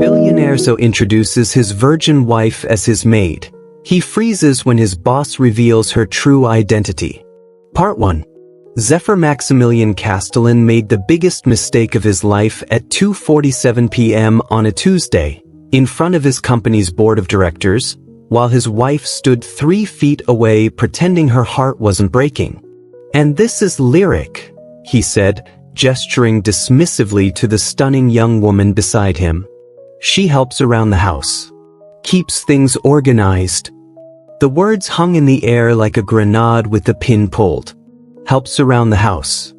Billionaire so introduces his virgin wife as his maid. He freezes when his boss reveals her true identity. Part 1. Zephyr Maximilian Castellan made the biggest mistake of his life at 2:47 p.m. on a Tuesday, in front of his company's board of directors, while his wife stood 3 feet away pretending her heart wasn't breaking. "And this is Lyric," he said, gesturing dismissively to the stunning young woman beside him. "She helps around the house. Keeps things organized." The words hung in the air like a grenade with the pin pulled. Helps around the house.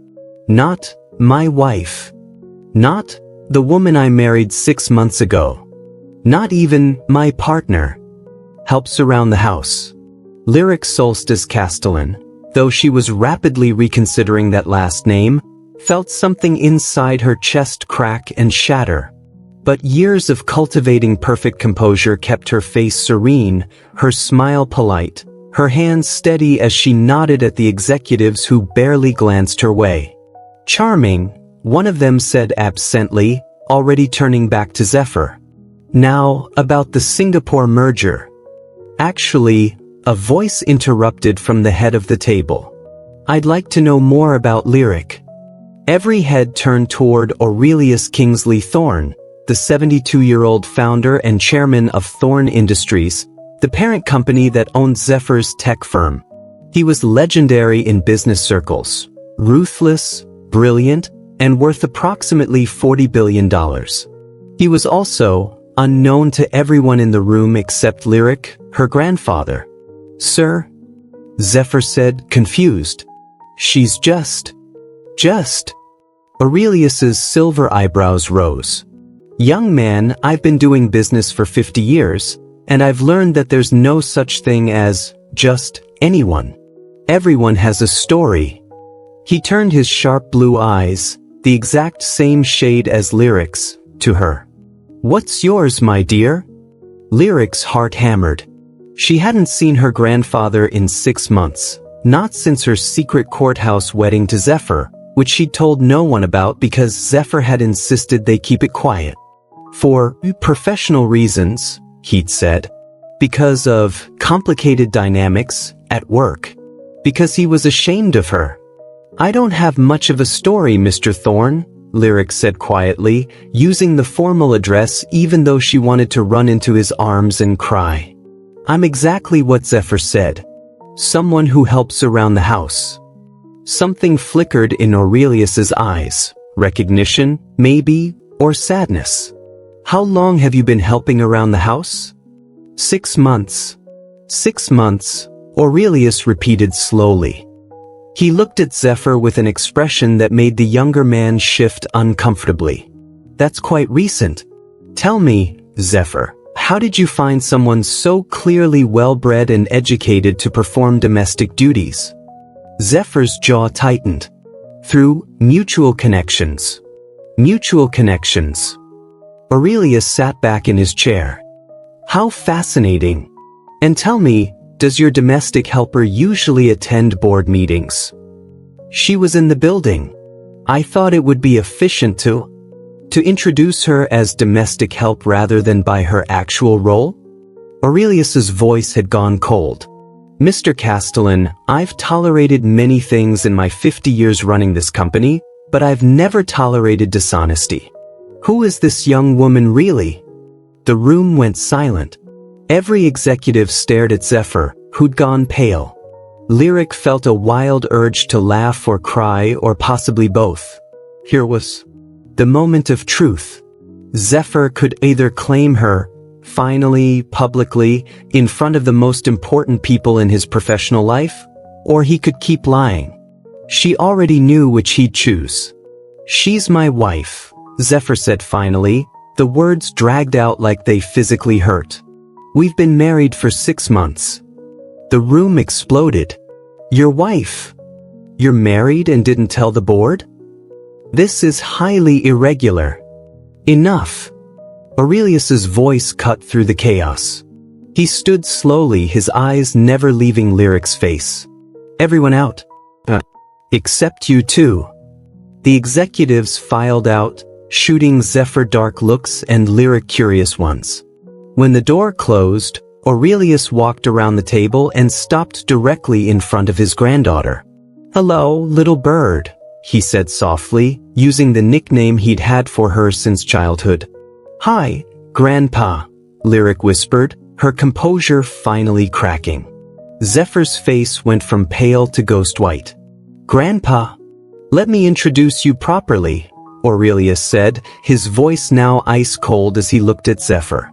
Not my wife. Not the woman I married 6 months ago. Not even my partner. Helps around the house. Lyric Solstice Castellan, though she was rapidly reconsidering that last name, felt something inside her chest crack and shatter. But years of cultivating perfect composure kept her face serene, her smile polite, her hands steady as she nodded at the executives who barely glanced her way. "Charming," one of them said absently, already turning back to Zephyr. "Now, about the Singapore merger." "Actually," a voice interrupted from the head of the table. "I'd like to know more about Lyric." Every head turned toward Aurelius Kingsley Thorne, the 72-year-old founder and chairman of Thorne Industries, the parent company that owned Zephyr's tech firm. He was legendary in business circles, ruthless, brilliant, and worth approximately $40 billion. He was also unknown to everyone in the room except Lyric, her grandfather. "Sir?" Zephyr said, confused. "She's just. Aurelius's silver eyebrows rose. "Young man, I've been doing business for 50 years, and I've learned that there's no such thing as just anyone. Everyone has a story." He turned his sharp blue eyes, the exact same shade as Lyric's, to her. "What's yours, my dear?" Lyric's heart hammered. She hadn't seen her grandfather in 6 months, not since her secret courthouse wedding to Zephyr, which she'd told no one about because Zephyr had insisted they keep it quiet. "For professional reasons," he'd said. "Because of complicated dynamics at work. Because he was ashamed of her." "I don't have much of a story, Mr. Thorne," Lyric said quietly, using the formal address even though she wanted to run into his arms and cry. "I'm exactly what Zephyr said. Someone who helps around the house." Something flickered in Aurelius's eyes. Recognition, maybe, or sadness. "How long have you been helping around the house?" 6 months. 6 months, Aurelius repeated slowly. He looked at Zephyr with an expression that made the younger man shift uncomfortably. "That's quite recent. Tell me, Zephyr, how did you find someone so clearly well-bred and educated to perform domestic duties?" Zephyr's jaw tightened. "Through mutual connections." Mutual connections. Aurelius sat back in his chair. "How fascinating. And tell me, does your domestic helper usually attend board meetings?" "She was in the building. I thought it would be efficient to introduce her as domestic help rather than by her actual role." Aurelius's voice had gone cold. "Mr. Castellan, I've tolerated many things in my 50 years running this company, but I've never tolerated dishonesty. Who is this young woman really?" The room went silent. Every executive stared at Zephyr, who'd gone pale. Lyric felt a wild urge to laugh or cry or possibly both. Here was the moment of truth. Zephyr could either claim her, finally, publicly, in front of the most important people in his professional life, or he could keep lying. She already knew which he'd choose. "She's my wife," Zephyr said finally, the words dragged out like they physically hurt. "We've been married for 6 months." The room exploded. "Your wife? You're married and didn't tell the board? This is highly irregular." "Enough." Aurelius's voice cut through the chaos. He stood slowly, his eyes never leaving Lyric's face. "Everyone out. Except you two." The executives filed out, shooting Zephyr dark looks and Lyric curious ones. When the door closed, Aurelius walked around the table and stopped directly in front of his granddaughter. "Hello, little bird," he said softly, using the nickname he'd had for her since childhood. "Hi, Grandpa," Lyric whispered, her composure finally cracking. Zephyr's face went from pale to ghost white. "Grandpa, let me introduce you properly," Aurelius said, his voice now ice cold as he looked at Zephyr.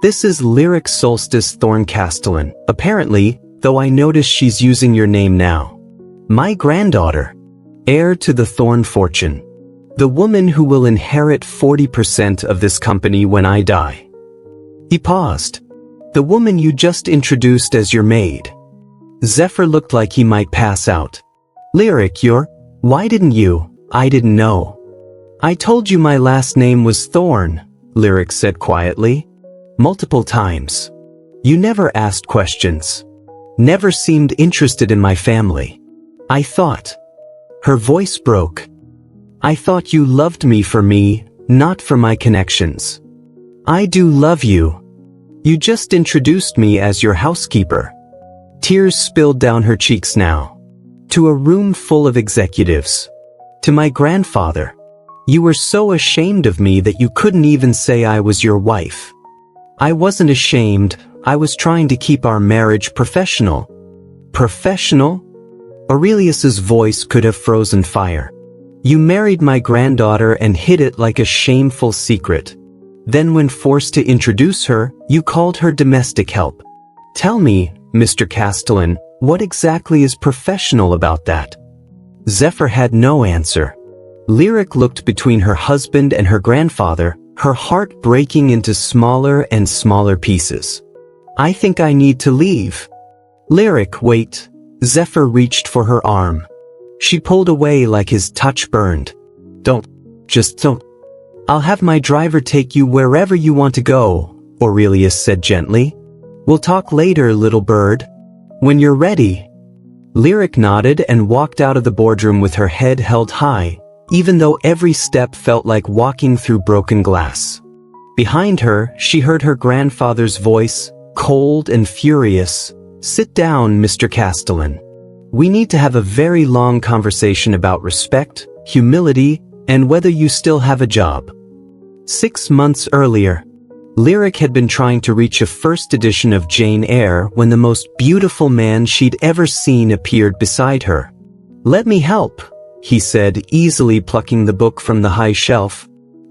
"This is Lyric Solstice Thorn Castellan, apparently, though I notice she's using your name now. My granddaughter, heir to the Thorn fortune. The woman who will inherit 40% of this company when I die." He paused. "The woman you just introduced as your maid." Zephyr looked like he might pass out. "Lyric, why didn't you? I didn't know." "I told you my last name was Thorn," Lyric said quietly. "Multiple times. You never asked questions. Never seemed interested in my family. I thought." Her voice broke. "I thought you loved me for me, not for my connections. I do love you. You just introduced me as your housekeeper." Tears spilled down her cheeks now. "To a room full of executives. To my grandfather. You were so ashamed of me that you couldn't even say I was your wife." "I wasn't ashamed, I was trying to keep our marriage professional." "Professional?" Aurelius's voice could have frozen fire. "You married my granddaughter and hid it like a shameful secret. Then when forced to introduce her, you called her domestic help. Tell me, Mr. Castellan, what exactly is professional about that?" Zephyr had no answer. Lyric looked between her husband and her grandfather, her heart breaking into smaller and smaller pieces. "I think I need to leave." "Lyric, wait." Zephyr reached for her arm. She pulled away like his touch burned. Just don't. "I'll have my driver take you wherever you want to go," Aurelius said gently. "We'll talk later, little bird. When you're ready." Lyric nodded and walked out of the boardroom with her head held high, even though every step felt like walking through broken glass. Behind her, she heard her grandfather's voice, cold and furious. "Sit down, Mr. Castellan. We need to have a very long conversation about respect, humility, and whether you still have a job." 6 months earlier, Lyric had been trying to reach a first edition of Jane Eyre when the most beautiful man she'd ever seen appeared beside her. "Let me help," he said, easily plucking the book from the high shelf.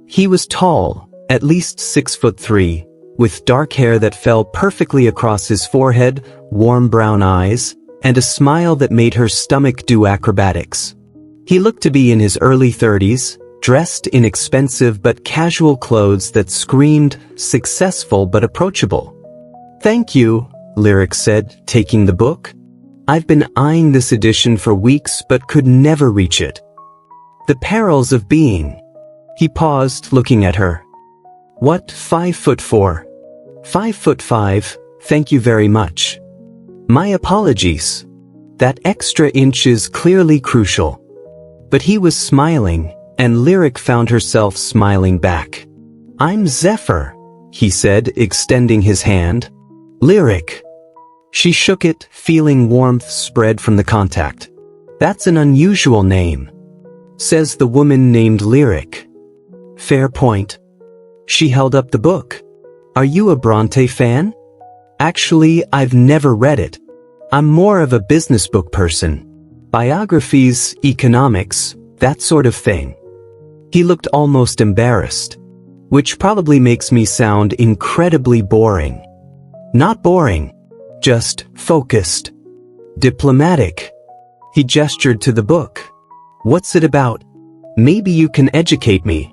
He was tall, at least 6'3", with dark hair that fell perfectly across his forehead, warm brown eyes, and a smile that made her stomach do acrobatics. He looked to be in his early 30s, dressed in expensive but casual clothes that screamed successful but approachable. "Thank you," Lyric said, taking the book. "I've been eyeing this edition for weeks but could never reach it." "The perils of being." He paused, looking at her. "What, 5'4"? 5'5", thank you very much." "My apologies. That extra inch is clearly crucial." But he was smiling, and Lyric found herself smiling back. "I'm Zephyr," he said, extending his hand. "Lyric." She shook it, feeling warmth spread from the contact. "That's an unusual name," says the woman named Lyric. "Fair point." She held up the book. "Are you a Bronte fan?" "Actually, I've never read it. I'm more of a business book person. Biographies, economics, that sort of thing." He looked almost embarrassed. "Which probably makes me sound incredibly boring." "Not boring. Just focused. Diplomatic." He gestured to the book. "What's it about? Maybe you can educate me."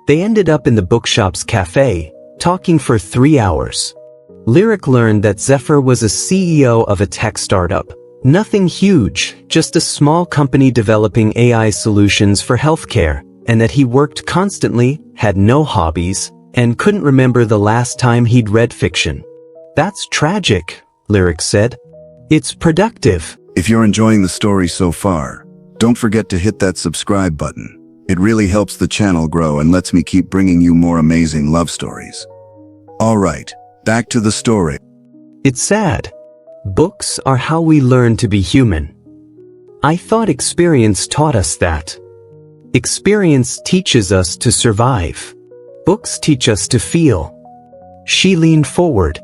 They ended up in the bookshop's cafe, talking for 3 hours. Lyric learned that Zephyr was a CEO of a tech startup. Nothing huge, just a small company developing AI solutions for healthcare, and that he worked constantly, had no hobbies, and couldn't remember the last time he'd read fiction. "That's tragic," Lyric said. "It's productive." If you're enjoying the story so far, don't forget to hit that subscribe button. It really helps the channel grow and lets me keep bringing you more amazing love stories. Alright, back to the story. It's sad. Books are how we learn to be human. I thought experience taught us that. Experience teaches us to survive. Books teach us to feel. She leaned forward.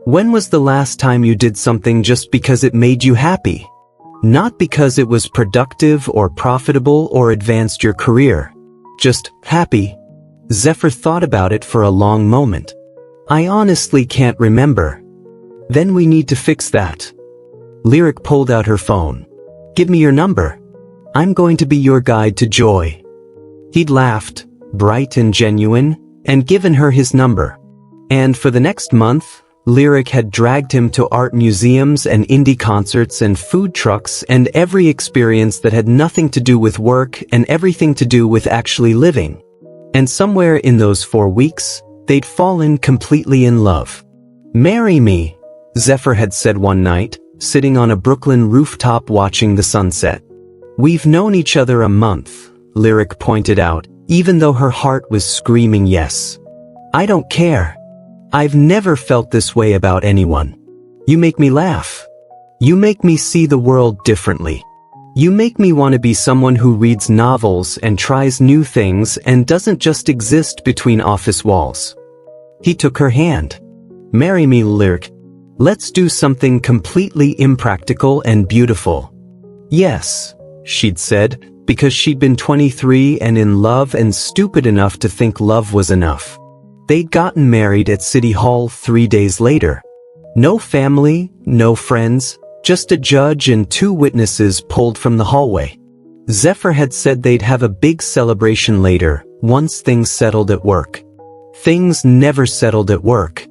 When was the last time you did something just because it made you happy? Not because it was productive or profitable or advanced your career. Just happy. Zephyr thought about it for a long moment. I honestly can't remember. Then we need to fix that. Lyric pulled out her phone. Give me your number. I'm going to be your guide to joy. He'd laughed, bright and genuine, and given her his number. And for the next month, Lyric had dragged him to art museums and indie concerts and food trucks and every experience that had nothing to do with work and everything to do with actually living. And somewhere in those 4 weeks, they'd fallen completely in love. Marry me, Zephyr had said one night, sitting on a Brooklyn rooftop watching the sunset. We've known each other a month, Lyric pointed out, even though her heart was screaming yes. I don't care. I've never felt this way about anyone. You make me laugh. You make me see the world differently. You make me want to be someone who reads novels and tries new things and doesn't just exist between office walls. He took her hand. Marry me, Lyric. Let's do something completely impractical and beautiful. Yes, she'd said, because she'd been 23 and in love and stupid enough to think love was enough. They'd gotten married at City Hall 3 days later. No family, no friends, just a judge and 2 witnesses pulled from the hallway. Zephyr had said they'd have a big celebration later, once things settled at work. Things never settled at work.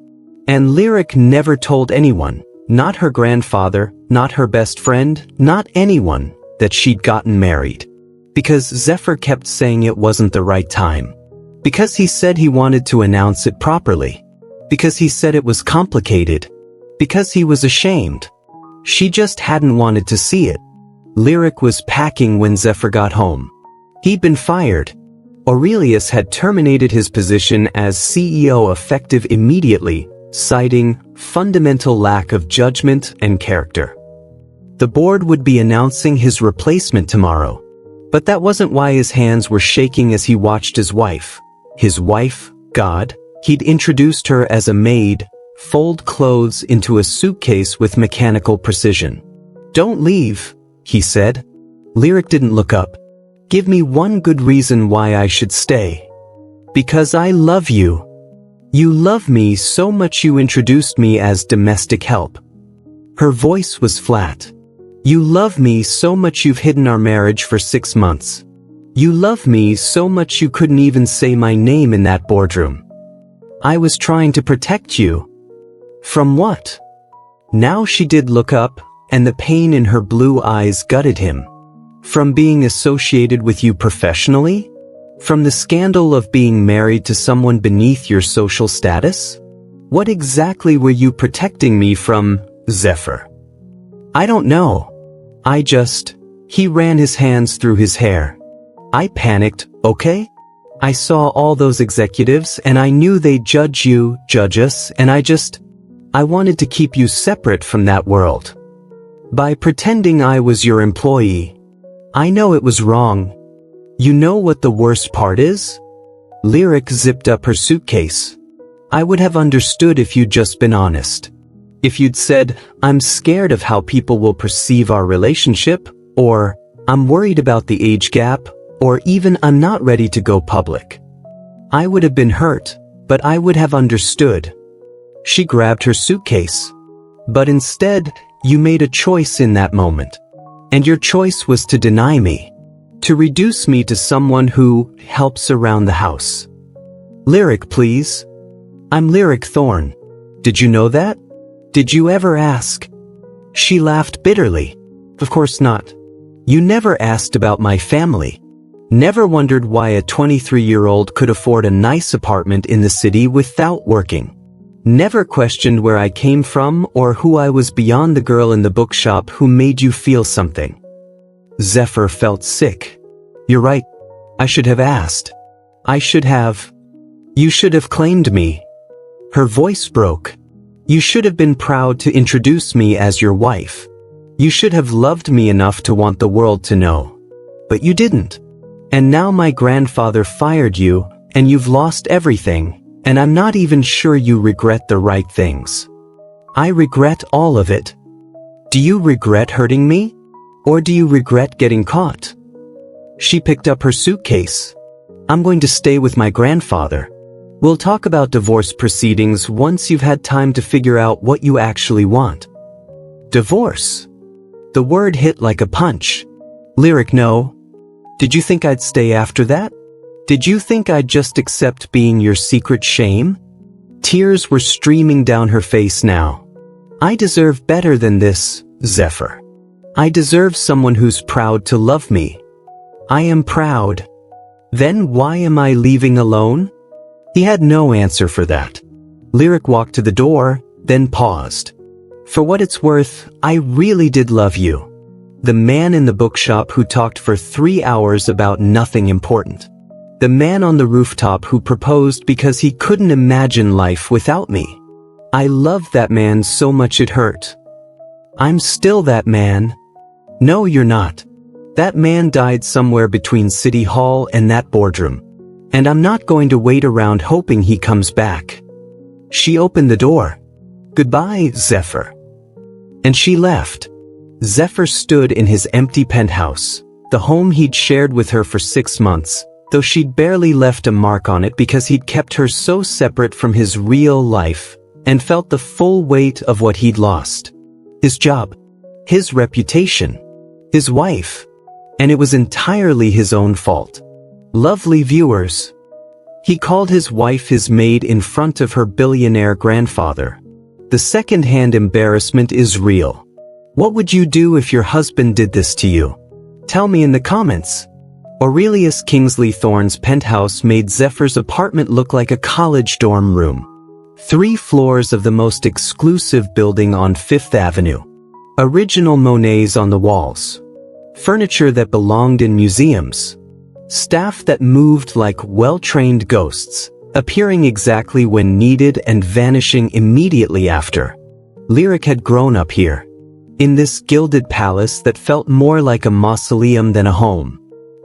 And Lyric never told anyone, not her grandfather, not her best friend, not anyone, that she'd gotten married. Because Zephyr kept saying it wasn't the right time. Because he said he wanted to announce it properly. Because he said it was complicated. Because he was ashamed. She just hadn't wanted to see it. Lyric was packing when Zephyr got home. He'd been fired. Aurelius had terminated his position as CEO effective immediately, citing fundamental lack of judgment and character. The board would be announcing his replacement tomorrow. But that wasn't why his hands were shaking as he watched his wife. His wife, God, he'd introduced her as a maid, fold clothes into a suitcase with mechanical precision. Don't leave, he said. Lyric didn't look up. Give me one good reason why I should stay. Because I love you. You love me so much you introduced me as domestic help. Her voice was flat. You love me so much you've hidden our marriage for 6 months. You love me so much you couldn't even say my name in that boardroom. I was trying to protect you. From what? Now she did look up, and the pain in her blue eyes gutted him. From being associated with you professionally? From the scandal of being married to someone beneath your social status? What exactly were you protecting me from, Zephyr? I don't know. He ran his hands through his hair. I panicked, okay? I saw all those executives and I knew they'd judge us, and I wanted to keep you separate from that world. By pretending I was your employee. I know it was wrong. You know what the worst part is? Lyric zipped up her suitcase. I would have understood if you'd just been honest. If you'd said, I'm scared of how people will perceive our relationship, or I'm worried about the age gap, or even I'm not ready to go public. I would have been hurt, but I would have understood. She grabbed her suitcase. But instead, you made a choice in that moment. And your choice was to deny me. To reduce me to someone who helps around the house. Lyric, please. I'm Lyric Thorne. Did you know that? Did you ever ask? She laughed bitterly. Of course not. You never asked about my family. Never wondered why a 23-year-old could afford a nice apartment in the city without working. Never questioned where I came from or who I was beyond the girl in the bookshop who made you feel something. Zephyr felt sick. You're right. I should have asked. I should have. You should have claimed me. Her voice broke. You should have been proud to introduce me as your wife. You should have loved me enough to want the world to know. But you didn't. And now my grandfather fired you, and you've lost everything, and I'm not even sure you regret the right things. I regret all of it. Do you regret hurting me? Or do you regret getting caught? She picked up her suitcase. I'm going to stay with my grandfather. We'll talk about divorce proceedings once you've had time to figure out what you actually want. Divorce. The word hit like a punch. Lyric, no. Did you think I'd stay after that? Did you think I'd just accept being your secret shame? Tears were streaming down her face now. I deserve better than this, Zephyr. I deserve someone who's proud to love me. I am proud. Then why am I leaving alone? He had no answer for that. Lyric walked to the door, then paused. For what it's worth, I really did love you. The man in the bookshop who talked for 3 hours about nothing important. The man on the rooftop who proposed because he couldn't imagine life without me. I loved that man so much it hurt. I'm still that man. No, you're not. That man died somewhere between City Hall and that boardroom. And I'm not going to wait around hoping he comes back. She opened the door. Goodbye, Zephyr. And she left. Zephyr stood in his empty penthouse, the home he'd shared with her for 6 months, though she'd barely left a mark on it because he'd kept her so separate from his real life, and felt the full weight of what he'd lost. His job, his reputation, his wife, and it was entirely his own fault. Lovely viewers. He called his wife his maid in front of her billionaire grandfather. The second-hand embarrassment is real. What would you do if your husband did this to you? Tell me in the comments. Aurelius Kingsley Thorne's penthouse made Zephyr's apartment look like a college dorm room. 3 floors of the most exclusive building on 5th Avenue. Original Monets on the walls. Furniture that belonged in museums. Staff that moved like well-trained ghosts, appearing exactly when needed and vanishing immediately after. Lyric had grown up here, in this gilded palace that felt more like a mausoleum than a home.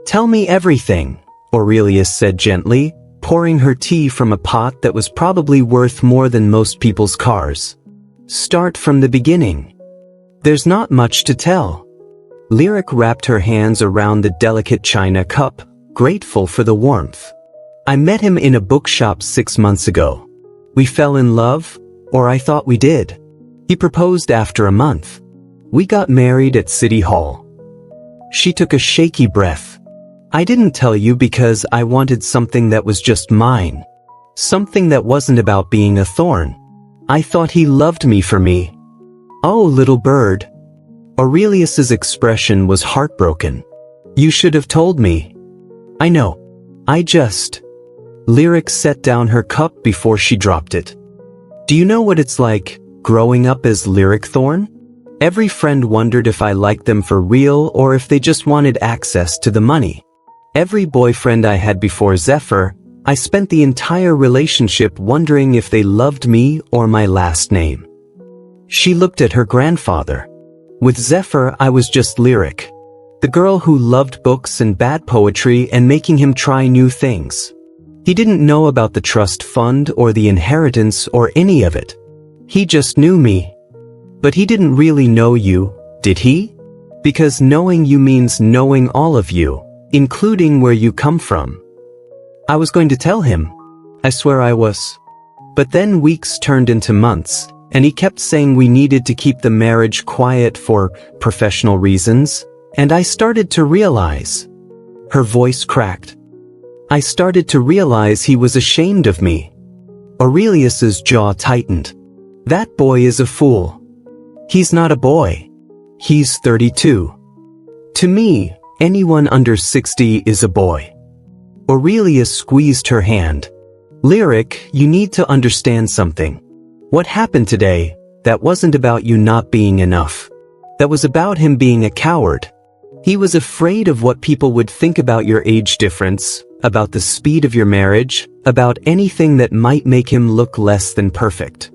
Tell me everything, Aurelius said gently, pouring her tea from a pot that was probably worth more than most people's cars. Start from the beginning. There's not much to tell. Lyric wrapped her hands around the delicate china cup, grateful for the warmth. I met him in a bookshop 6 months ago. We fell in love, or I thought we did. He proposed after a month. We got married at City Hall. She took a shaky breath. I didn't tell you because I wanted something that was just mine. Something that wasn't about being a thorn. I thought he loved me for me. Oh, little bird. Aurelius's expression was heartbroken. You should have told me. I know. Lyric set down her cup before she dropped it. Do you know what it's like, growing up as Lyric Thorne? Every friend wondered if I liked them for real or if they just wanted access to the money. Every boyfriend I had before Zephyr, I spent the entire relationship wondering if they loved me or my last name. She looked at her grandfather. With Zephyr, I was just Lyric. The girl who loved books and bad poetry and making him try new things. He didn't know about the trust fund or the inheritance or any of it. He just knew me. But he didn't really know you, did he? Because knowing you means knowing all of you, including where you come from. I was going to tell him. I swear I was. But then weeks turned into months, and he kept saying we needed to keep the marriage quiet for professional reasons. And I started to realize. Her voice cracked. I started to realize he was ashamed of me. Aurelius's jaw tightened. That boy is a fool. He's not a boy. He's 32. To me, anyone under 60 is a boy. Aurelius squeezed her hand. Lyric, you need to understand something. What happened today, that wasn't about you not being enough. That was about him being a coward. He was afraid of what people would think about your age difference, about the speed of your marriage, about anything that might make him look less than perfect.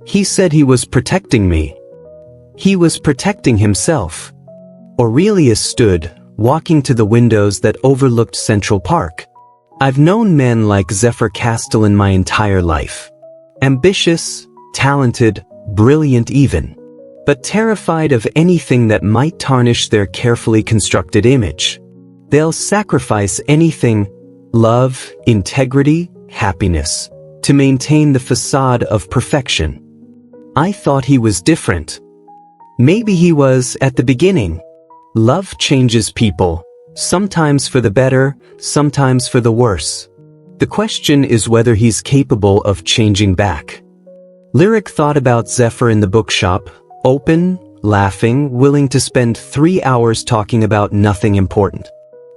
He said he was protecting me. He was protecting himself. Aurelius stood, walking to the windows that overlooked Central Park. I've known men like Zephyr Castellan my entire life. Ambitious, talented, brilliant even. But terrified of anything that might tarnish their carefully constructed image. They'll sacrifice anything, love, integrity, happiness, to maintain the facade of perfection. I thought he was different. Maybe he was at the beginning. Love changes people, sometimes for the better, sometimes for the worse. The question is whether he's capable of changing back. Lyric thought about Zephyr in the bookshop, open, laughing, willing to spend 3 hours talking about nothing important.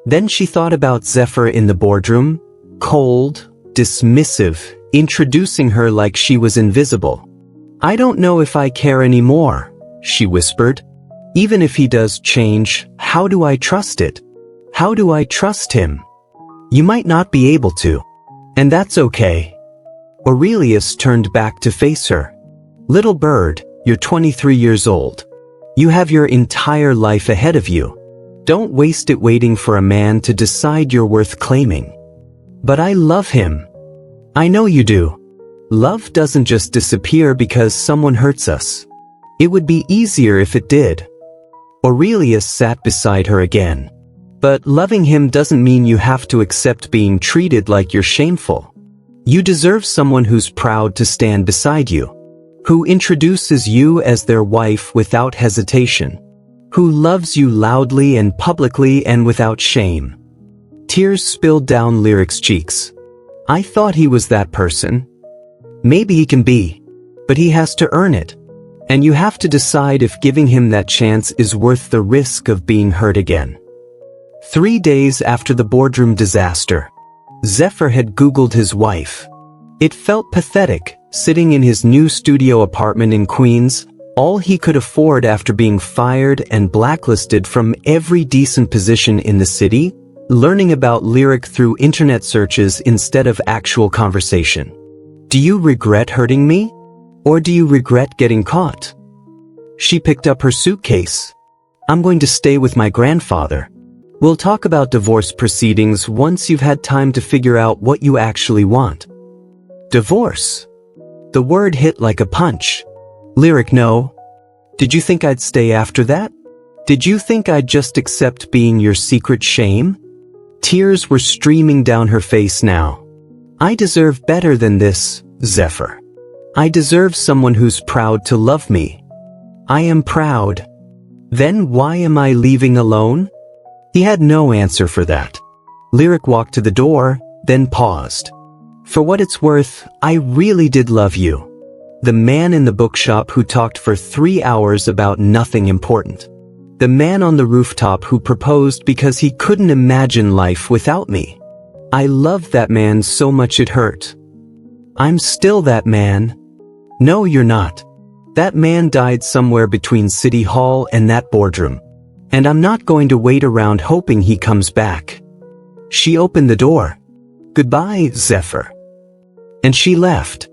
Then she thought about Zephyr in the boardroom, cold, dismissive, introducing her like she was invisible. I don't know if I care anymore, she whispered. Even if he does change, how do I trust it? How do I trust him? You might not be able to. And that's okay. Aurelius turned back to face her. Little bird, you're 23 years old. You have your entire life ahead of you. Don't waste it waiting for a man to decide you're worth claiming. But I love him. I know you do. Love doesn't just disappear because someone hurts us. It would be easier if it did. Aurelius sat beside her again. But loving him doesn't mean you have to accept being treated like you're shameful. You deserve someone who's proud to stand beside you, who introduces you as their wife without hesitation, who loves you loudly and publicly and without shame. Tears spilled down Lyric's cheeks. I thought he was that person. Maybe he can be, but he has to earn it. And you have to decide if giving him that chance is worth the risk of being hurt again. 3 days after the boardroom disaster, Zephyr had Googled his wife. It felt pathetic, sitting in his new studio apartment in Queens, all he could afford after being fired and blacklisted from every decent position in the city, learning about Lyric through internet searches instead of actual conversation. Do you regret hurting me? Or do you regret getting caught? She picked up her suitcase. I'm going to stay with my grandfather. We'll talk about divorce proceedings once you've had time to figure out what you actually want. Divorce. The word hit like a punch. Lyric, no. Did you think I'd stay after that? Did you think I'd just accept being your secret shame? Tears were streaming down her face now. I deserve better than this, Zephyr. I deserve someone who's proud to love me. I am proud. Then why am I leaving alone? He had no answer for that. Lyric walked to the door, then paused. For what it's worth, I really did love you. The man in the bookshop who talked for 3 hours about nothing important. The man on the rooftop who proposed because he couldn't imagine life without me. I loved that man so much it hurt. I'm still that man. No, you're not. That man died somewhere between City Hall and that boardroom. And I'm not going to wait around hoping he comes back. She opened the door. Goodbye, Zephyr. And she left.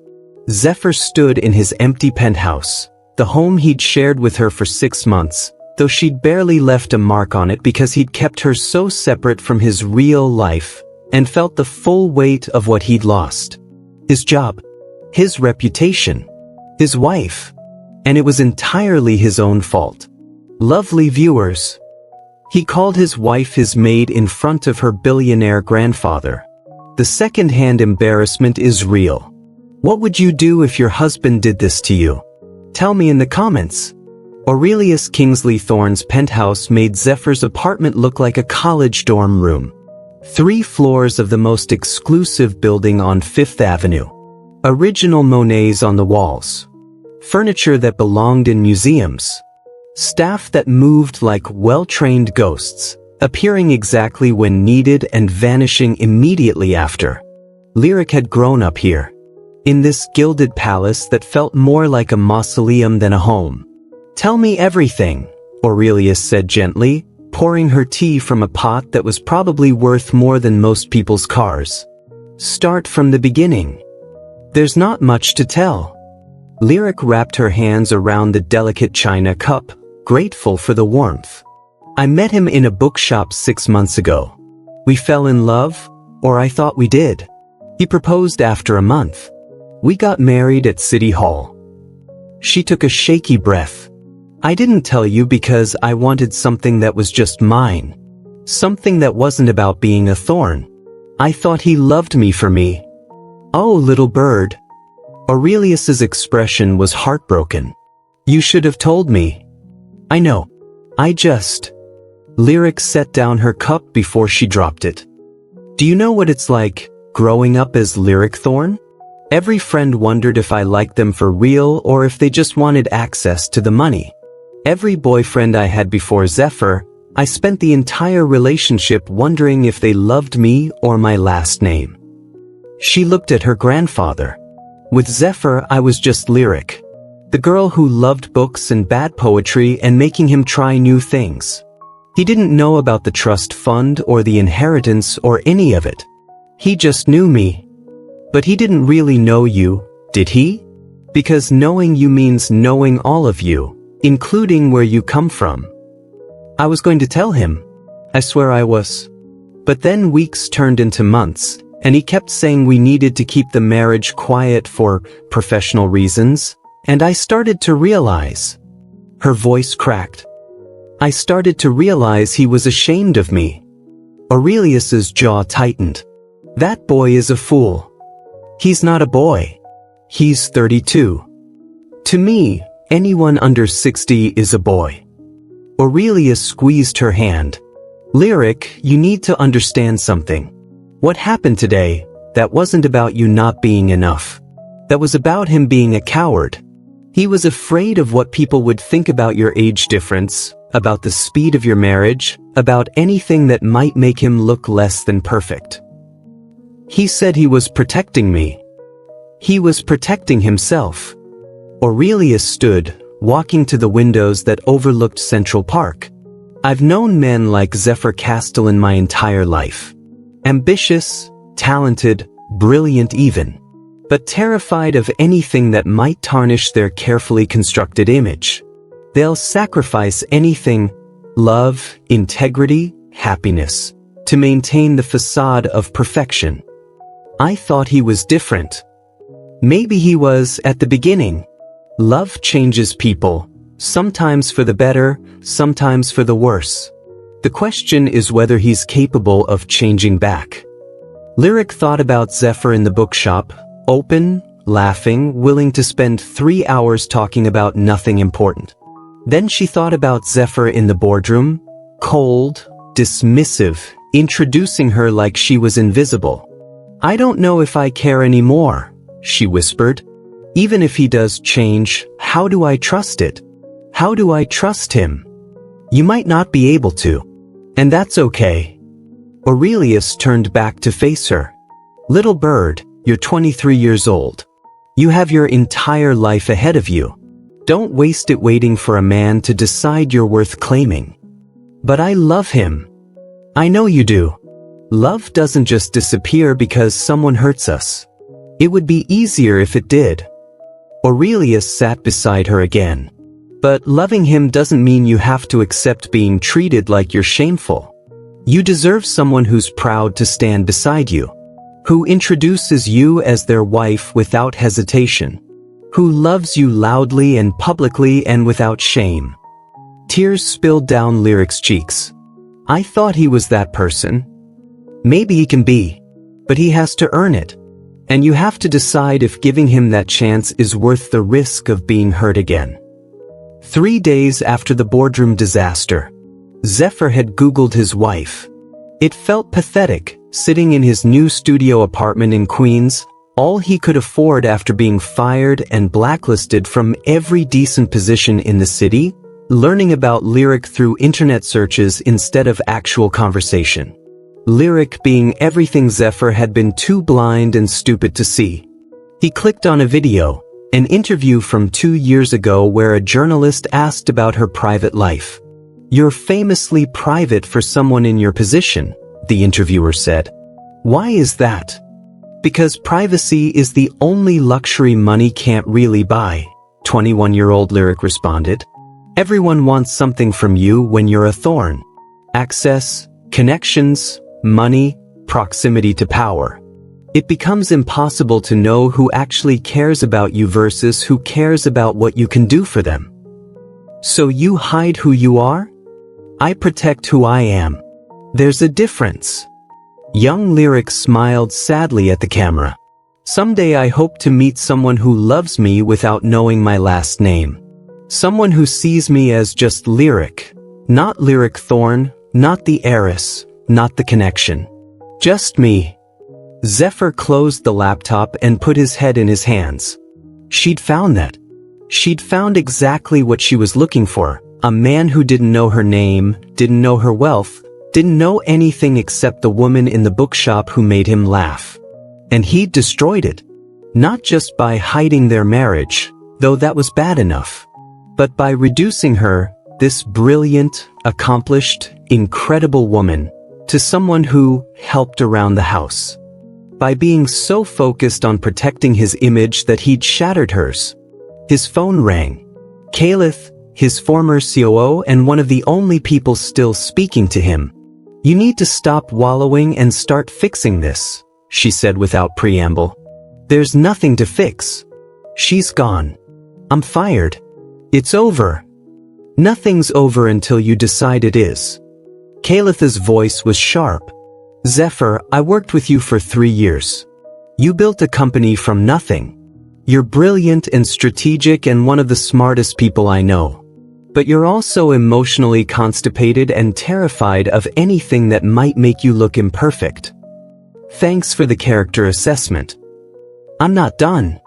Zephyr stood in his empty penthouse, the home he'd shared with her for 6 months, though she'd barely left a mark on it because he'd kept her so separate from his real life, and felt the full weight of what he'd lost. His job. His reputation. His wife. And it was entirely his own fault. Lovely viewers. He called his wife his maid in front of her billionaire grandfather. The second-hand embarrassment is real. What would you do if your husband did this to you? Tell me in the comments. Aurelius Kingsley Thorne's penthouse made Zephyr's apartment look like a college dorm room. 3 floors of the most exclusive building on 5th Avenue. Original Monets on the walls. Furniture that belonged in museums. Staff that moved like well-trained ghosts, appearing exactly when needed and vanishing immediately after. Lyric had grown up here. In this gilded palace that felt more like a mausoleum than a home. Tell me everything, Aurelius said gently, pouring her tea from a pot that was probably worth more than most people's cars. Start from the beginning. There's not much to tell. Lyric wrapped her hands around the delicate china cup, grateful for the warmth. I met him in a bookshop 6 months ago. We fell in love, or I thought we did. He proposed after a month. We got married at City Hall. She took a shaky breath. I didn't tell you because I wanted something that was just mine. Something that wasn't about being a thorn. I thought he loved me for me. Oh, little bird. Aurelius's expression was heartbroken. You should have told me. I know. Lyric set down her cup before she dropped it. Do you know what it's like, growing up as Lyric Thorn? Every friend wondered if I liked them for real or if they just wanted access to the money. Every boyfriend I had before Zephyr, I spent the entire relationship wondering if they loved me or my last name. She looked at her grandfather. With Zephyr, I was just Lyric. The girl who loved books and bad poetry and making him try new things. He didn't know about the trust fund or the inheritance or any of it. He just knew me. But he didn't really know you, did he? Because knowing you means knowing all of you, including where you come from. I was going to tell him. I swear I was. But then weeks turned into months, and he kept saying we needed to keep the marriage quiet for professional reasons, and I started to realize. Her voice cracked. I started to realize he was ashamed of me. Aurelius's jaw tightened. That boy is a fool. He's not a boy. He's 32. To me, anyone under 60 is a boy. Aurelius squeezed her hand. Lyric, you need to understand something. What happened today, that wasn't about you not being enough. That was about him being a coward. He was afraid of what people would think about your age difference, about the speed of your marriage, about anything that might make him look less than perfect. He said he was protecting me. He was protecting himself. Aurelius stood, walking to the windows that overlooked Central Park. I've known men like Zephyr Castellan my entire life. Ambitious, talented, brilliant even. But terrified of anything that might tarnish their carefully constructed image. They'll sacrifice anything, love, integrity, happiness, to maintain the facade of perfection. I thought he was different. Maybe he was at the beginning. Love changes people, sometimes for the better, sometimes for the worse. The question is whether he's capable of changing back. Lyric thought about Zephyr in the bookshop, open, laughing, willing to spend 3 hours talking about nothing important. Then she thought about Zephyr in the boardroom, cold, dismissive, introducing her like she was invisible. I don't know if I care anymore, she whispered. Even if he does change, how do I trust it? How do I trust him? You might not be able to. And that's okay. Aurelius turned back to face her. Little bird, you're 23 years old. You have your entire life ahead of you. Don't waste it waiting for a man to decide you're worth claiming. But I love him. I know you do. Love doesn't just disappear because someone hurts us. It would be easier if it did. Aurelius sat beside her again. But loving him doesn't mean you have to accept being treated like you're shameful. You deserve someone who's proud to stand beside you. Who introduces you as their wife without hesitation. Who loves you loudly and publicly and without shame. Tears spilled down Lyric's cheeks. I thought he was that person. Maybe he can be, but he has to earn it. And you have to decide if giving him that chance is worth the risk of being hurt again. 3 days after the boardroom disaster, Zephyr had Googled his wife. It felt pathetic, sitting in his new studio apartment in Queens, all he could afford after being fired and blacklisted from every decent position in the city, learning about Lyric through internet searches instead of actual conversation. Lyric being everything Zephyr had been too blind and stupid to see. He clicked on a video, an interview from 2 years ago where a journalist asked about her private life. You're famously private for someone in your position, the interviewer said. Why is that? Because privacy is the only luxury money can't really buy, 21-year-old Lyric responded. Everyone wants something from you when you're a thorn. Access, connections, money, proximity to power. It becomes impossible to know who actually cares about you versus who cares about what you can do for them. So you hide who you are? I protect who I am. There's a difference. Young Lyric smiled sadly at the camera. Someday I hope to meet someone who loves me without knowing my last name. Someone who sees me as just Lyric. Not Lyric Thorn, not the heiress, not the connection. Just me. Zephyr closed the laptop and put his head in his hands. She'd found that. She'd found exactly what she was looking for. A man who didn't know her name, didn't know her wealth, didn't know anything except the woman in the bookshop who made him laugh. And he'd destroyed it. Not just by hiding their marriage, though that was bad enough, but by reducing her, this brilliant, accomplished, incredible woman, to someone who helped around the house. By being so focused on protecting his image that he'd shattered hers. His phone rang. Caliph, his former COO and one of the only people still speaking to him. You need to stop wallowing and start fixing this, she said without preamble. There's nothing to fix. She's gone. I'm fired. It's over. Nothing's over until you decide it is. Caliph's voice was sharp. Zephyr, I worked with you for 3 years. You built a company from nothing. You're brilliant and strategic and one of the smartest people I know. But you're also emotionally constipated and terrified of anything that might make you look imperfect. Thanks for the character assessment. I'm not done.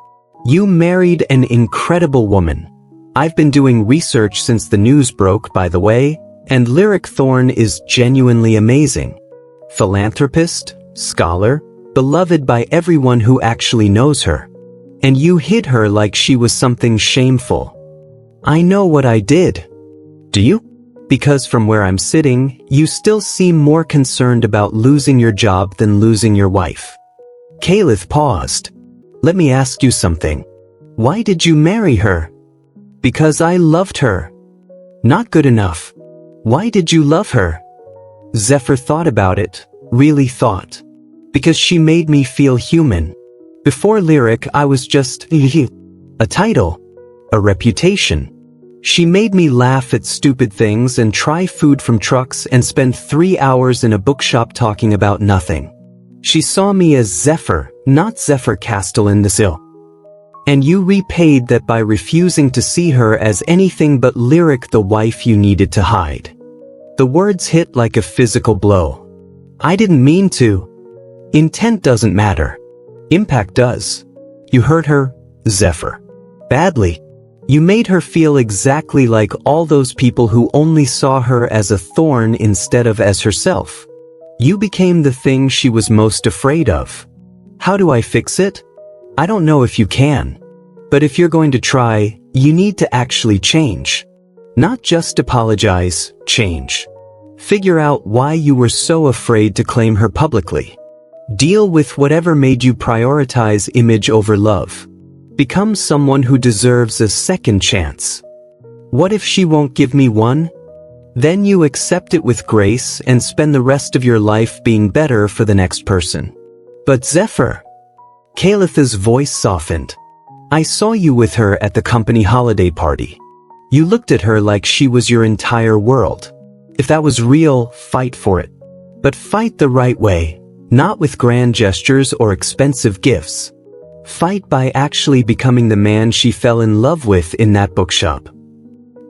You married an incredible woman. I've been doing research since the news broke, by the way, and Lyric Thorn is genuinely amazing. Philanthropist, scholar, beloved by everyone who actually knows her. And you hid her like she was something shameful. I know what I did. Do you? Because from where I'm sitting, you still seem more concerned about losing your job than losing your wife. Caliph paused. Let me ask you something. Why did you marry her? Because I loved her. Not good enough. Why did you love her? Zephyr thought about it, really thought. Because she made me feel human. Before Lyric, I was just a title, a reputation. She made me laugh at stupid things and try food from trucks and spend 3 hours in a bookshop talking about nothing. She saw me as Zephyr, not Zephyr Castellan the Sill. And you repaid that by refusing to see her as anything but Lyric, the wife you needed to hide. The words hit like a physical blow. I didn't mean to. Intent doesn't matter. Impact does. You hurt her, Zephyr. Badly. You made her feel exactly like all those people who only saw her as a thorn instead of as herself. You became the thing she was most afraid of. How do I fix it? I don't know if you can. But if you're going to try, you need to actually change. Not just apologize, change. Figure out why you were so afraid to claim her publicly. Deal with whatever made you prioritize image over love. Become someone who deserves a second chance. What if she won't give me one? Then you accept it with grace and spend the rest of your life being better for the next person. But Zephyr. Caliph's voice softened. I saw you with her at the company holiday party. You looked at her like she was your entire world. If that was real, fight for it. But fight the right way, not with grand gestures or expensive gifts. Fight by actually becoming the man she fell in love with in that bookshop.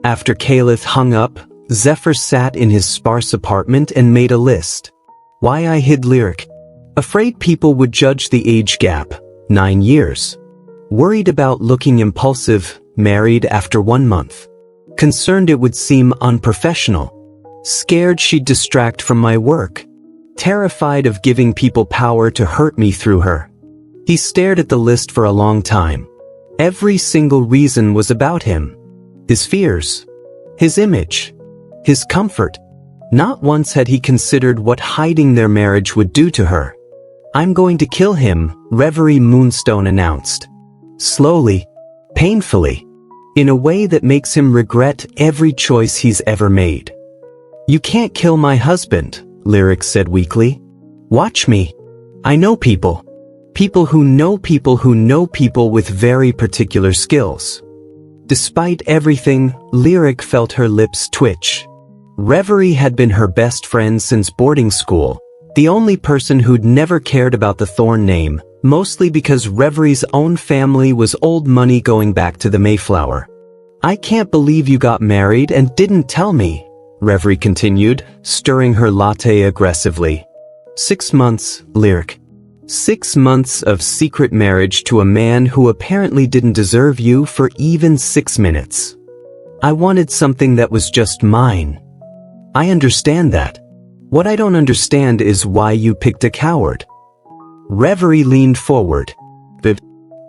After Caliph hung up, Zephyr sat in his sparse apartment and made a list. Why I hid Lyric. Afraid people would judge the age gap, 9 years. Worried about looking impulsive, married after 1 month. Concerned it would seem unprofessional. Scared she'd distract from my work. Terrified of giving people power to hurt me through her. He stared at the list for a long time. Every single reason was about him. His fears. His image. his comfort. Not once had he considered what hiding their marriage would do to her. "I'm going to kill him," Reverie Moonstone announced. Slowly, painfully, in a way that makes him regret every choice he's ever made. "You can't kill my husband," Lyric said weakly. "Watch me. I know people. People who know people who know people with very particular skills." Despite everything, Lyric felt her lips twitch. Reverie had been her best friend since boarding school, the only person who'd never cared about the Thorn name, mostly because Reverie's own family was old money going back to the Mayflower. "I can't believe you got married and didn't tell me," Reverie continued, stirring her latte aggressively. 6 months, Lyric. 6 months of secret marriage to a man who apparently didn't deserve you for even 6 minutes. "I wanted something that was just mine." "I understand that. What I don't understand is why you picked a coward." Reverie leaned forward. "But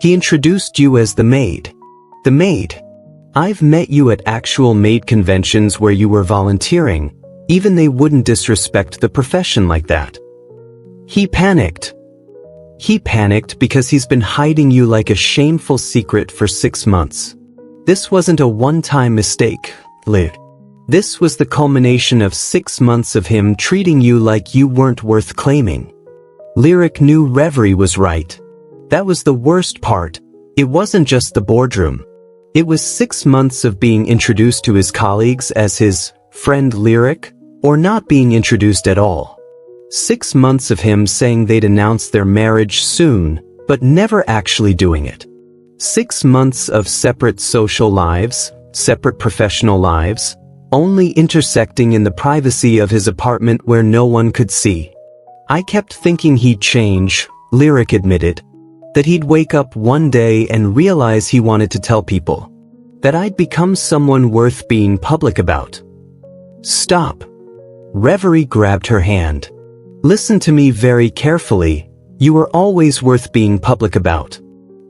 he introduced you as the maid." "The maid? I've met you at actual maid conventions where you were volunteering. Even they wouldn't disrespect the profession like that." He panicked. He panicked because he's been hiding you like a shameful secret for 6 months. This wasn't a one-time mistake, Liv. This was the culmination of 6 months of him treating you like you weren't worth claiming. Lyric knew Reverie was right. That was the worst part. It wasn't just the boardroom. It was 6 months of being introduced to his colleagues as his friend Lyric, or not being introduced at all. 6 months of him saying they'd announce their marriage soon, but never actually doing it. 6 months of separate social lives, separate professional lives, only intersecting in the privacy of his apartment where no one could see. "I kept thinking he'd change," Lyric admitted. "That he'd wake up one day and realize he wanted to tell people. That I'd become someone worth being public about." "Stop." Reverie grabbed her hand. "Listen to me very carefully. You were always worth being public about.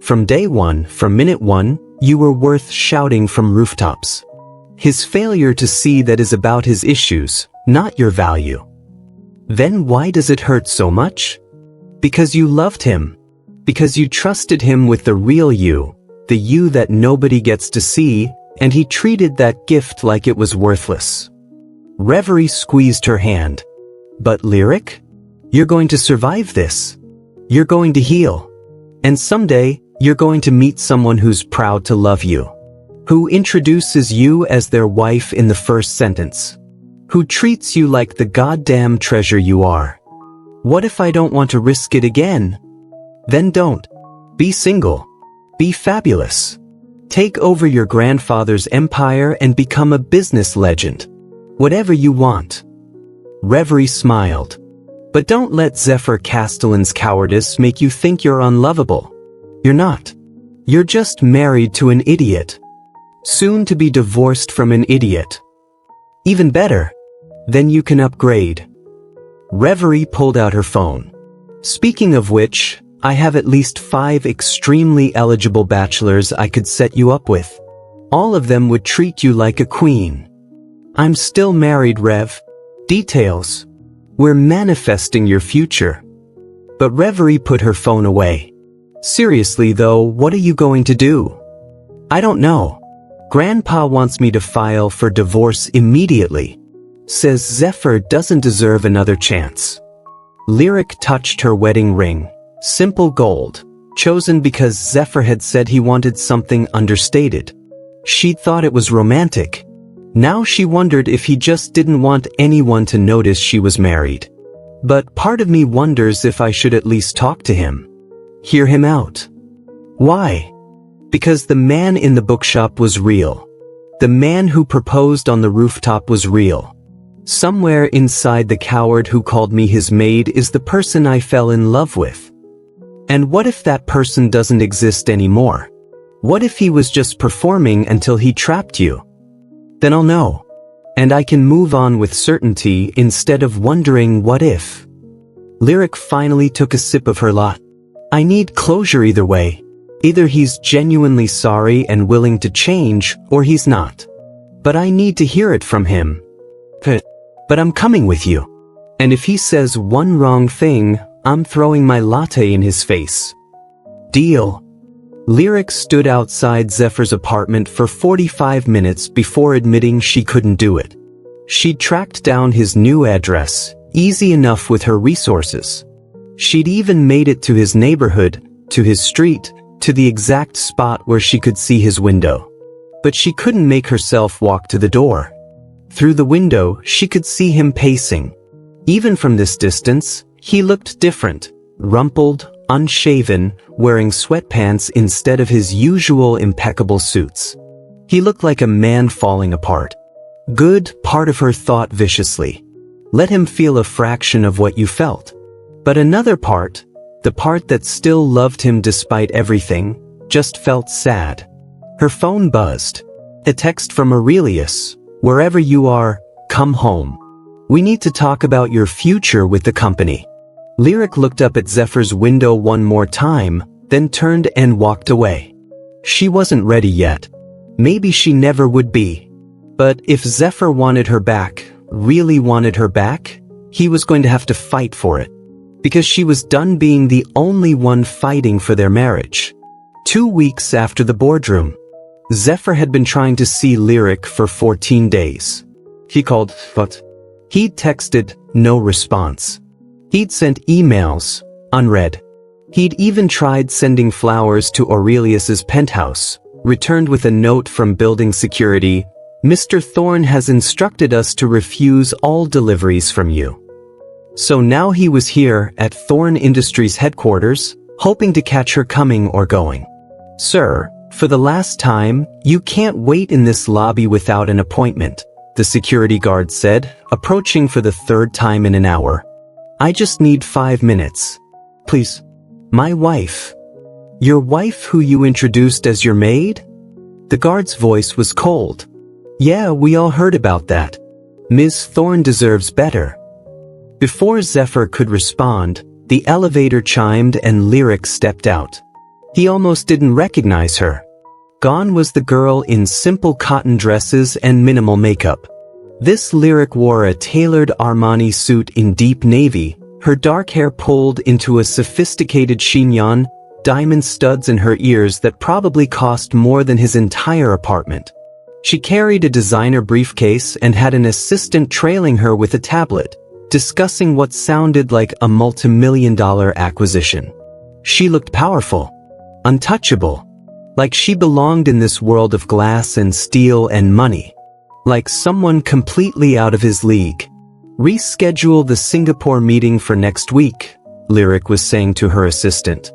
From day one, from minute one, you were worth shouting from rooftops. His failure to see that is about his issues, not your value." "Then why does it hurt so much?" "Because you loved him. Because you trusted him with the real you, the you that nobody gets to see, and he treated that gift like it was worthless." Reverie squeezed her hand. "But Lyric, you're going to survive this. You're going to heal. And someday, you're going to meet someone who's proud to love you. Who introduces you as their wife in the first sentence. Who treats you like the goddamn treasure you are. What if I don't want to risk it again? Then don't. Be single. Be fabulous. Take over your grandfather's empire and become a business legend. Whatever you want." Reverie smiled. "But don't let Zephyr Castellan's cowardice make you think you're unlovable. You're not. You're just married to an idiot. Soon to be divorced from an idiot. Even better. Then you can upgrade." Reverie pulled out her phone. "Speaking of which, I have at least 5 extremely eligible bachelors I could set you up with. All of them would treat you like a queen. I'm still married, Rev. Details. We're manifesting your future." But Reverie put her phone away. "Seriously though, what are you going to do?" "I don't know. Grandpa wants me to file for divorce immediately. Says Zephyr doesn't deserve another chance." Lyric touched her wedding ring. Simple gold, chosen because Zephyr had said he wanted something understated. She'd thought it was romantic. Now she wondered if he just didn't want anyone to notice she was married. But part of me wonders if I should at least talk to him. Hear him out. Why? Because the man in the bookshop was real. The man who proposed on the rooftop was real. Somewhere inside the coward who called me his maid is the person I fell in love with. And what if that person doesn't exist anymore? What if he was just performing until he trapped you? Then I'll know. And I can move on with certainty instead of wondering what if. Lyric finally took a sip of her lot. I need closure either way. Either he's genuinely sorry and willing to change, or he's not. But I need to hear it from him. But I'm coming with you. And if he says one wrong thing, I'm throwing my latte in his face. Deal. Lyric stood outside Zephyr's apartment for 45 minutes before admitting she couldn't do it. She'd tracked down his new address, easy enough with her resources. She'd even made it to his neighborhood, to his street, to the exact spot where she could see his window. But she couldn't make herself walk to the door. Through the window, she could see him pacing. Even from this distance, he looked different, rumpled, unshaven, wearing sweatpants instead of his usual impeccable suits. He looked like a man falling apart. Good, part of her thought viciously. Let him feel a fraction of what you felt. But another part, the part that still loved him despite everything, just felt sad. Her phone buzzed. A text from Aurelius. Wherever you are, come home. We need to talk about your future with the company. Lyric looked up at Zephyr's window one more time, then turned and walked away. She wasn't ready yet. Maybe she never would be. But if Zephyr wanted her back, really wanted her back, he was going to have to fight for it. Because she was done being the only one fighting for their marriage. 2 weeks after the boardroom, Zephyr had been trying to see Lyric for 14 days. He called, but he'd texted, no response. He'd sent emails, unread. He'd even tried sending flowers to Aurelius's penthouse, returned with a note from building security. Mr. Thorne has instructed us to refuse all deliveries from you. So now he was here at Thorne Industries headquarters, hoping to catch her coming or going. Sir, for the last time, you can't wait in this lobby without an appointment, the security guard said, approaching for the third time in an hour. I just need 5 minutes. Please. My wife. Your wife who you introduced as your maid? The guard's voice was cold. Yeah, we all heard about that. Ms. Thorne deserves better. Before Zephyr could respond, the elevator chimed and Lyric stepped out. He almost didn't recognize her. Gone was the girl in simple cotton dresses and minimal makeup. This Lyric wore a tailored Armani suit in deep navy, her dark hair pulled into a sophisticated chignon, diamond studs in her ears that probably cost more than his entire apartment. She carried a designer briefcase and had an assistant trailing her with a tablet, discussing what sounded like a multi-million-dollar acquisition. She looked powerful, untouchable, like she belonged in this world of glass and steel and money. Like someone completely out of his league. Reschedule the Singapore meeting for next week, Lyric was saying to her assistant.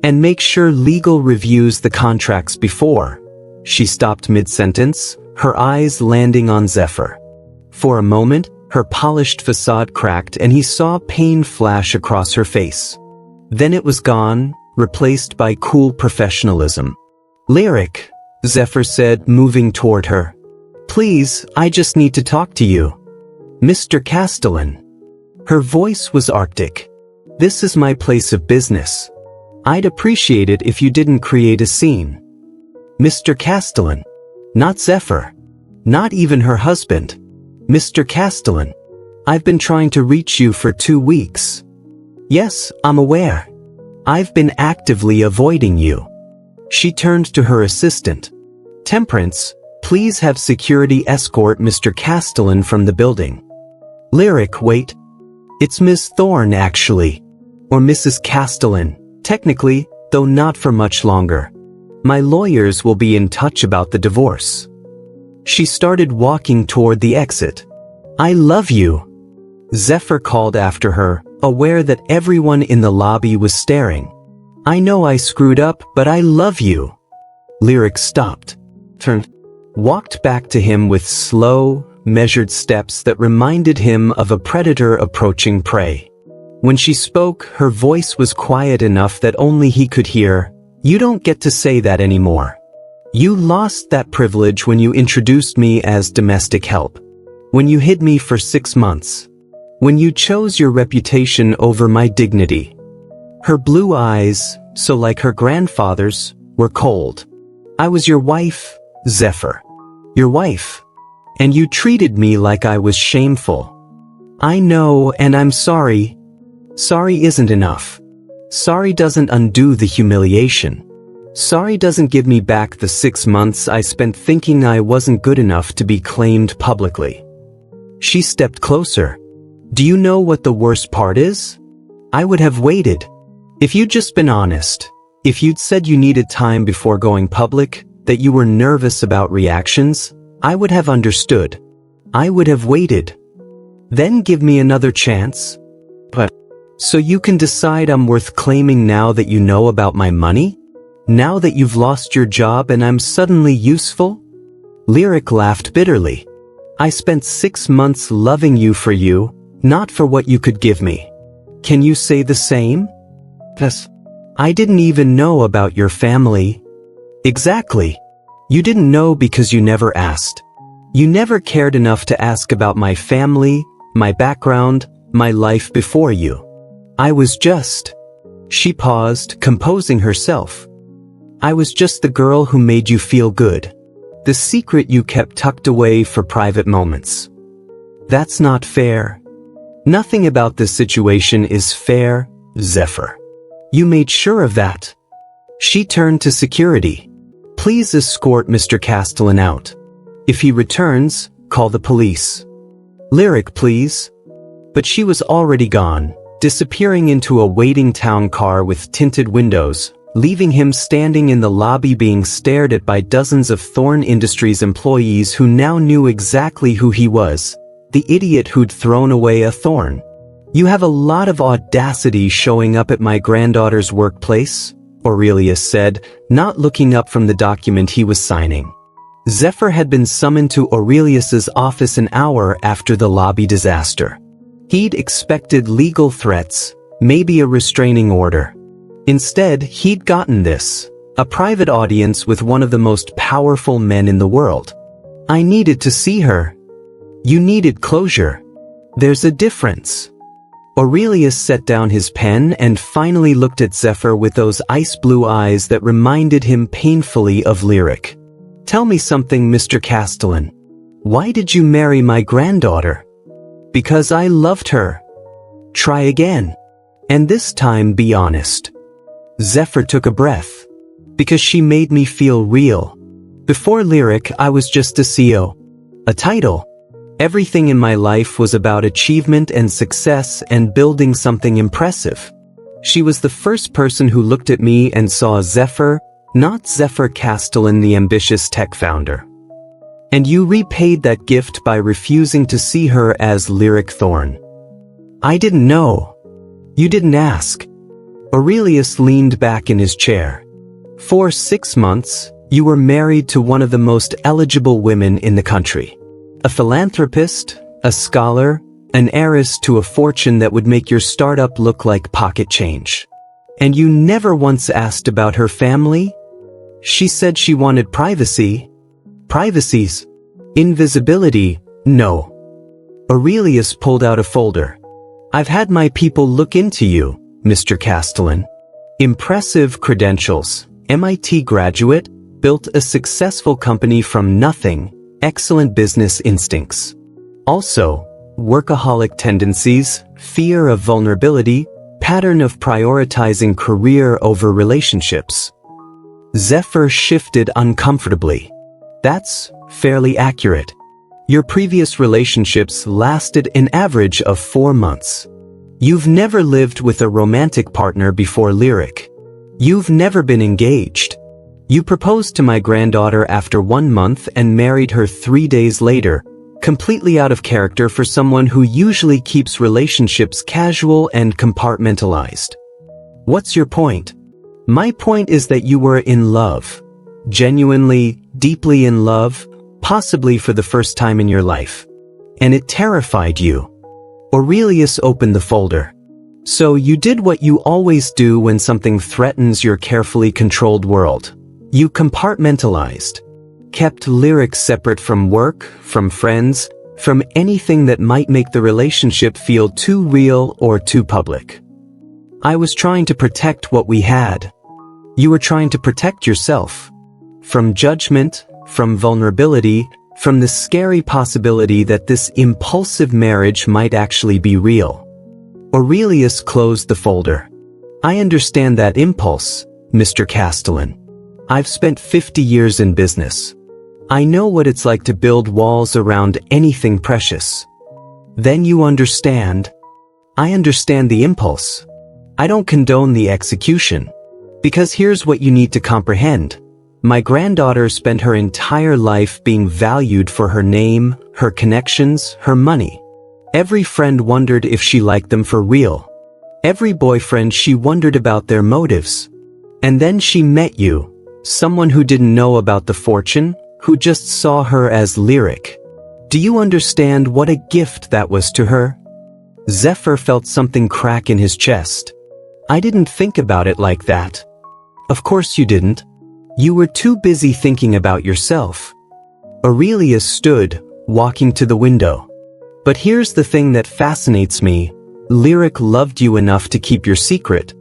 And make sure legal reviews the contracts before. She stopped mid-sentence, her eyes landing on Zephyr. For a moment, her polished facade cracked and he saw pain flash across her face. Then it was gone, replaced by cool professionalism. Lyric, Zephyr said, moving toward her. Please, I just need to talk to you. Mr. Castellan. Her voice was arctic. This is my place of business. I'd appreciate it if you didn't create a scene. Mr. Castellan. Not Zephyr. Not even her husband. Mr. Castellan. I've been trying to reach you for 2 weeks. Yes, I'm aware. I've been actively avoiding you. She turned to her assistant. Temperance, please have security escort Mr. Castellan from the building. Lyric, wait. It's Miss Thorne, actually. Or Mrs. Castellan, technically, though not for much longer. My lawyers will be in touch about the divorce. She started walking toward the exit. I love you. Zephyr called after her, aware that everyone in the lobby was staring. I know I screwed up, but I love you. Lyric stopped. Turned. Walked back to him with slow, measured steps that reminded him of a predator approaching prey. When she spoke, her voice was quiet enough that only he could hear. You don't get to say that anymore. You lost that privilege when you introduced me as domestic help. When you hid me for 6 months. When you chose your reputation over my dignity. Her blue eyes, so like her grandfather's, were cold. I was your wife, Zephyr. Your wife. And you treated me like I was shameful. I know, and I'm sorry. Sorry isn't enough. Sorry doesn't undo the humiliation. Sorry doesn't give me back the 6 months I spent thinking I wasn't good enough to be claimed publicly. She stepped closer. Do you know what the worst part is? I would have waited. If you'd just been honest, if you'd said you needed time before going public, that you were nervous about reactions, I would have understood. I would have waited. Then give me another chance. But, so you can decide I'm worth claiming now that you know about my money? Now that you've lost your job and I'm suddenly useful? Lyric laughed bitterly. I spent 6 months loving you, not for what you could give me. Can you say the same? Yes. I didn't even know about your family. Exactly. You didn't know because you never asked. You never cared enough to ask about my family, my background, my life before you. I was just... She paused, composing herself. I was just the girl who made you feel good. The secret you kept tucked away for private moments. That's not fair. Nothing about this situation is fair, Zephyr. You made sure of that. She turned to security. Please escort Mr. Castellan out. If he returns, call the police. Lyric, please. But she was already gone, disappearing into a waiting town car with tinted windows, leaving him standing in the lobby being stared at by dozens of Thorn Industries employees who now knew exactly who he was, the idiot who'd thrown away a thorn. You have a lot of audacity showing up at my granddaughter's workplace, Aurelius said, not looking up from the document he was signing. Zephyr had been summoned to Aurelius's office an hour after the lobby disaster. He'd expected legal threats, maybe a restraining order. Instead, he'd gotten this, a private audience with one of the most powerful men in the world. I needed to see her. You needed closure. There's a difference. Aurelius set down his pen and finally looked at Zephyr with those ice blue eyes that reminded him painfully of Lyric. Tell me something, Mr. Castellan. Why did you marry my granddaughter? Because I loved her. Try again. And this time be honest. Zephyr took a breath. Because she made me feel real. Before Lyric, I was just a CEO. A title. Everything in my life was about achievement and success and building something impressive. She was the first person who looked at me and saw Zephyr, not Zephyr Castellan, the ambitious tech founder. And you repaid that gift by refusing to see her as Lyric Thorn. I didn't know. You didn't ask. Aurelius leaned back in his chair. For 6 months, you were married to one of the most eligible women in the country. A philanthropist, a scholar, an heiress to a fortune that would make your startup look like pocket change. And you never once asked about her family? She said she wanted privacy. Privacy's invisibility, no. Aurelius pulled out a folder. I've had my people look into you, Mr. Castellan. Impressive credentials, MIT graduate, built a successful company from nothing, excellent business instincts. Also, workaholic tendencies, fear of vulnerability, pattern of prioritizing career over relationships. Zephyr shifted uncomfortably. That's fairly accurate. Your previous relationships lasted an average of 4 months. You've never lived with a romantic partner before Lyric. You've never been engaged. You proposed to my granddaughter after 1 month and married her 3 days later, completely out of character for someone who usually keeps relationships casual and compartmentalized. What's your point? My point is that you were in love. Genuinely, deeply in love, possibly for the first time in your life. And it terrified you. Aurelius opened the folder. So you did what you always do when something threatens your carefully controlled world. You compartmentalized. Kept Lyric separate from work, from friends, from anything that might make the relationship feel too real or too public. I was trying to protect what we had. You were trying to protect yourself. From judgment, from vulnerability, from the scary possibility that this impulsive marriage might actually be real. Aurelius closed the folder. I understand that impulse, Mr. Castellan. I've spent 50 years in business. I know what it's like to build walls around anything precious. Then you understand. I understand the impulse. I don't condone the execution. Because here's what you need to comprehend. My granddaughter spent her entire life being valued for her name, her connections, her money. Every friend wondered if she liked them for real. Every boyfriend she wondered about their motives. And then she met you, someone who didn't know about the fortune, who just saw her as lyric. Do you understand what a gift that was to her? Zephyr felt something crack in his chest. I didn't think about it like that. Of course you didn't. You were too busy thinking about yourself. Aurelius stood, walking to the window. But here's the thing that fascinates me. Lyric loved you enough to keep your secret.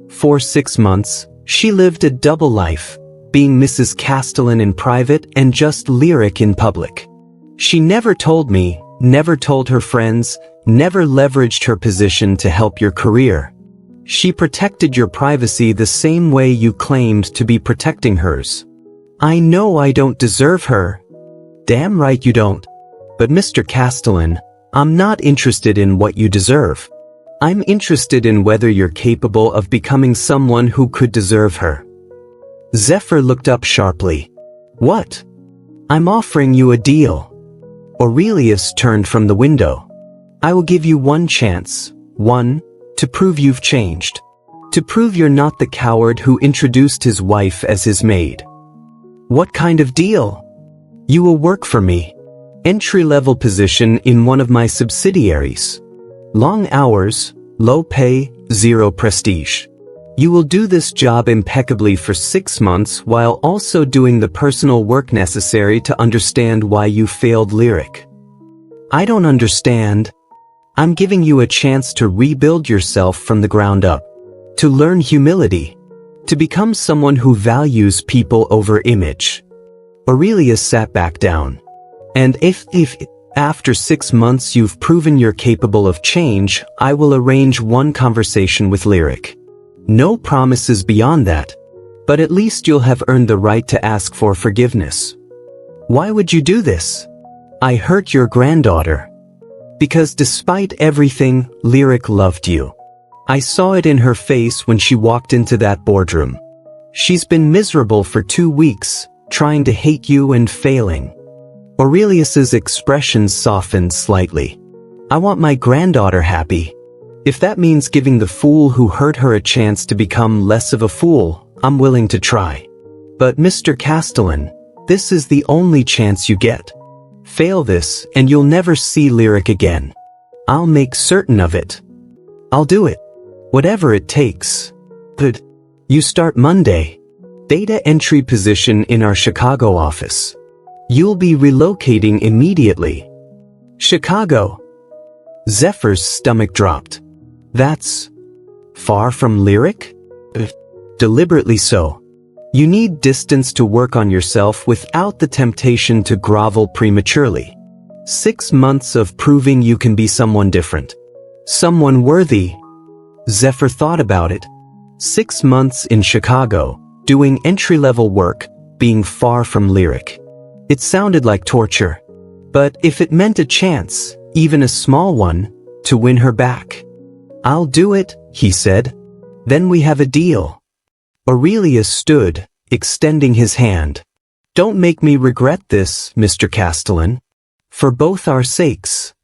For 6 months, she lived a double life, being Mrs. Castellan in private and just Lyric in public. She never told me, never told her friends, never leveraged her position to help your career. She protected your privacy the same way you claimed to be protecting hers. I know I don't deserve her. Damn right you don't. But Mr. Castellan, I'm not interested in what you deserve. I'm interested in whether you're capable of becoming someone who could deserve her. Zephyr looked up sharply. What? I'm offering you a deal. Aurelius turned from the window. I will give you one chance, one, to prove you've changed. To prove you're not the coward who introduced his wife as his maid. What kind of deal? You will work for me. Entry-level position in one of my subsidiaries. Long hours, low pay, zero prestige. You will do this job impeccably for 6 months while also doing the personal work necessary to understand why you failed Lyric. I don't understand. I'm giving you a chance to rebuild yourself from the ground up. To learn humility. To become someone who values people over image. Aurelius sat back down. And if after 6 months you've proven you're capable of change, I will arrange one conversation with Lyric. No promises beyond that. But at least you'll have earned the right to ask for forgiveness. Why would you do this? I hurt your granddaughter. Because despite everything, Lyric loved you. I saw it in her face when she walked into that boardroom. She's been miserable for 2 weeks, trying to hate you and failing. Aurelius's expression softened slightly. I want my granddaughter happy. If that means giving the fool who hurt her a chance to become less of a fool, I'm willing to try. But Mr. Castellan, this is the only chance you get. Fail this and you'll never see Lyric again. I'll make certain of it. I'll do it. Whatever it takes. But you start Monday. Data entry position in our Chicago office. You'll be relocating immediately. Chicago. Zephyr's stomach dropped. That's far from Lyric? Deliberately so. You need distance to work on yourself without the temptation to grovel prematurely. 6 months of proving you can be someone different. Someone worthy. Zephyr thought about it. 6 months in Chicago, doing entry-level work, being far from Lyric. It sounded like torture. But if it meant a chance, even a small one, to win her back. I'll do it, he said. Then we have a deal. Aurelius stood, extending his hand. Don't make me regret this, Mr. Castellan. For both our sakes.